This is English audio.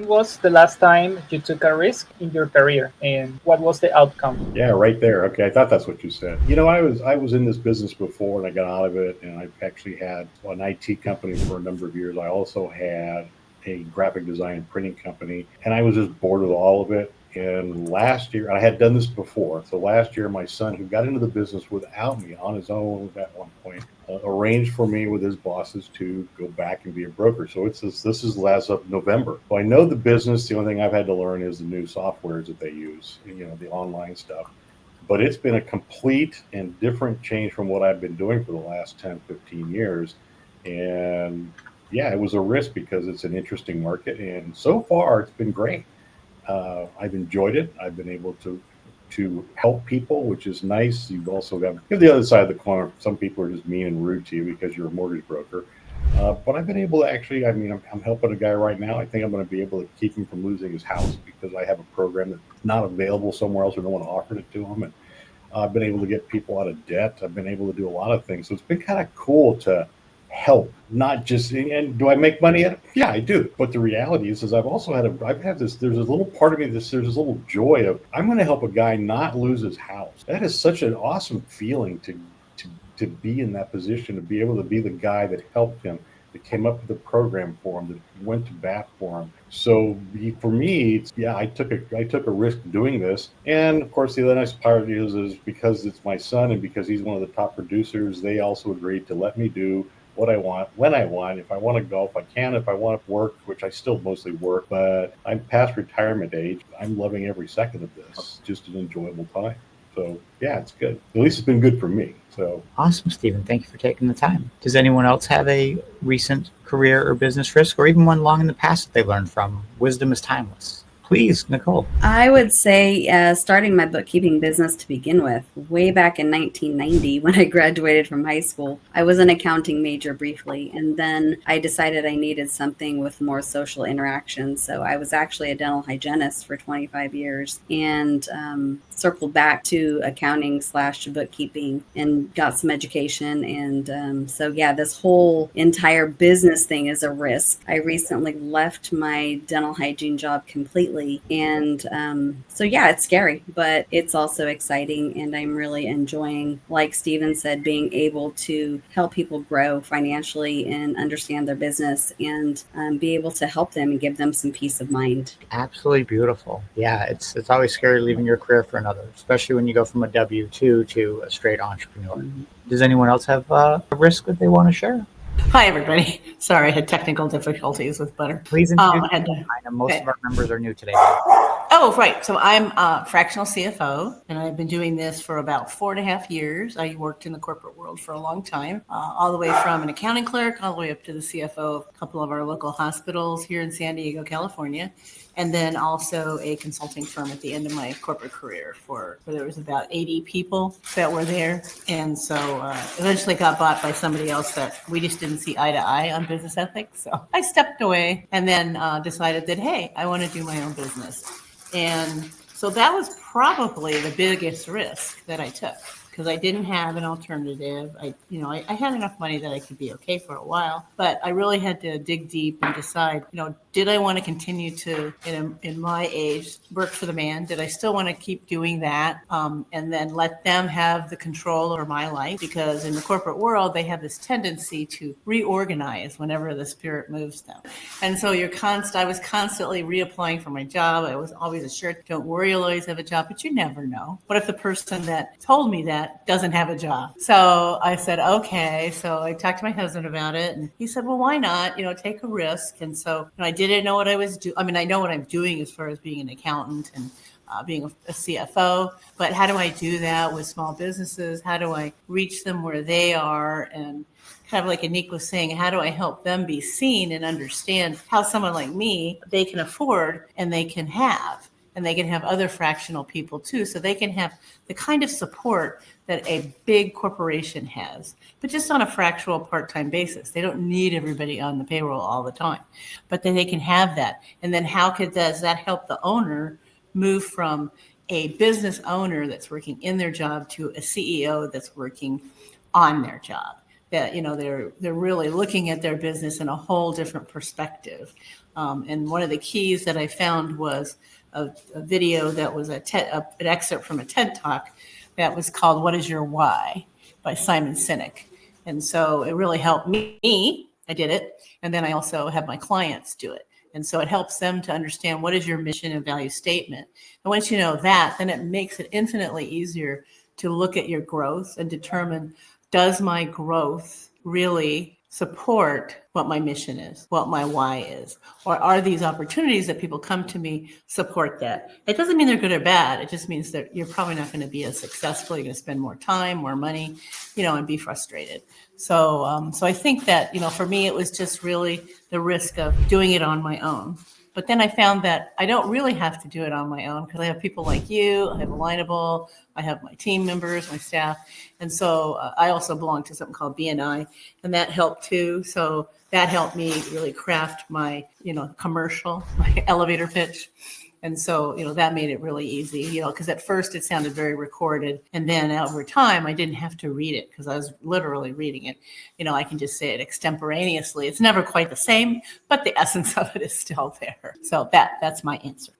when was the last time you took a risk in your career and what was the outcome? Yeah, right there. Okay, I thought that's what you said. I was in this business before, and I got out of it, and I've actually had an IT company for a number of years. I also had a graphic design and printing company, and I was just bored with all of it. And last year, I had done this before. So last year, my son, who got into the business without me on his own at one point, arranged for me with his bosses to go back and be a broker. So this is as of November. So I know the business. The only thing I've had to learn is the new softwares that they use, the online stuff. But it's been a complete and different change from what I've been doing for the last 10, 15 years. And yeah, it was a risk because it's an interesting market. And so far, it's been great. I've enjoyed it. I've been able to help people, which is nice. You've also got the other side of the corner. Some people are just mean and rude to you because you're a mortgage broker. But I've been able to actually, I'm helping a guy right now. I think I'm going to be able to keep him from losing his house because I have a program that's not available somewhere else or no one offered it to him. And I've been able to get people out of debt. I've been able to do a lot of things. So it's been kind of cool to help, not just, and do I make money at it? Yeah, I do. But the reality is I've had this, there's a little part of me, there's this little joy of, I'm going to help a guy not lose his house. That is such an awesome feeling to be in that position, to be able to be the guy that helped him, that came up with a program for him, that went to bat for him. So for me, I took a risk doing this, and of course the other nice part is because it's my son and because he's one of the top producers, they also agreed to let me do what I want, when I want. If I want to golf, I can. If I want to work, which I still mostly work, but I'm past retirement age. I'm loving every second of this. Just an enjoyable time. So yeah, it's good. At least it's been good for me. So awesome, Stephen. Thank you for taking the time. Does anyone else have a recent career or business risk, or even one long in the past that they learned from? Wisdom is timeless. Please, Nicole. I would say starting my bookkeeping business to begin with, way back in 1990 when I graduated from high school. I was an accounting major briefly, and then I decided I needed something with more social interaction. So I was actually a dental hygienist for 25 years and circled back to accounting / bookkeeping and got some education. And so, yeah, this whole entire business thing is a risk. I recently left my dental hygiene job completely. And so, yeah, it's scary, but it's also exciting. And I'm really enjoying, like Stephen said, being able to help people grow financially and understand their business and be able to help them and give them some peace of mind. Absolutely beautiful. Yeah, it's always scary leaving your career for another, especially when you go from a W-2 to a straight entrepreneur. Mm-hmm. Does anyone else have a risk that they want to share? Hi, everybody. Sorry, I had technical difficulties with Butter. Please introduce I know most of our members are new today. Oh, right. So I'm a fractional CFO, and I've been doing this for about 4.5 years. I worked in the corporate world for a long time, all the way from an accounting clerk all the way up to the CFO of a couple of our local hospitals here in San Diego, California. And then also a consulting firm at the end of my corporate career where there was about 80 people that were there. And so eventually got bought by somebody else that we just didn't see eye to eye on business ethics. So I stepped away and then decided that, hey, I want to do my own business. And so that was probably the biggest risk that I took because I didn't have an alternative. I had enough money that I could be okay for a while, but I really had to dig deep and decide, did I want to continue to, in my age, work for the man? Did I still want to keep doing that? And then let them have the control over my life? Because in the corporate world, they have this tendency to reorganize whenever the spirit moves them. And so I was constantly reapplying for my job. I was always assured, don't worry, you'll always have a job, but you never know. What if the person that told me that doesn't have a job? So I said, okay. So I talked to my husband about it, and he said, well, why not, take a risk? And so I didn't know what I was doing. I mean, I know what I'm doing as far as being an accountant and being a CFO, but how do I do that with small businesses? How do I reach them where they are? And kind of like Anik was saying, how do I help them be seen and understand how someone like me, they can afford and they can have? And they can have other fractional people too. So they can have the kind of support that a big corporation has, but just on a fractional part-time basis. They don't need everybody on the payroll all the time, but then they can have that. And then does that help the owner move from a business owner that's working in their job to a CEO that's working on their job? that, they're really looking at their business in a whole different perspective. And one of the keys that I found was a video that was an excerpt from a TED Talk that was called "What is Your Why?" by Simon Sinek. And so it really helped me. I did it. And then I also have my clients do it. And so it helps them to understand what is your mission and value statement. And once you know that, then it makes it infinitely easier to look at your growth and determine, does my growth really support what my mission is, what my why is? Or are these opportunities that people come to me support that? It doesn't mean they're good or bad. It just means that you're probably not going to be as successful. You're going to spend more time, more money, and be frustrated. So I think that, for me, it was just really the risk of doing it on my own. But then I found that I don't really have to do it on my own because I have people like you, I have Alignable, I have my team members, my staff. And so I also belong to something called BNI, and that helped too. So that helped me really craft my, commercial, my elevator pitch. And so, that made it really easy, because at first it sounded very recorded. And then over time, I didn't have to read it because I was literally reading it. I can just say it extemporaneously. It's never quite the same, but the essence of it is still there. So that's my answer.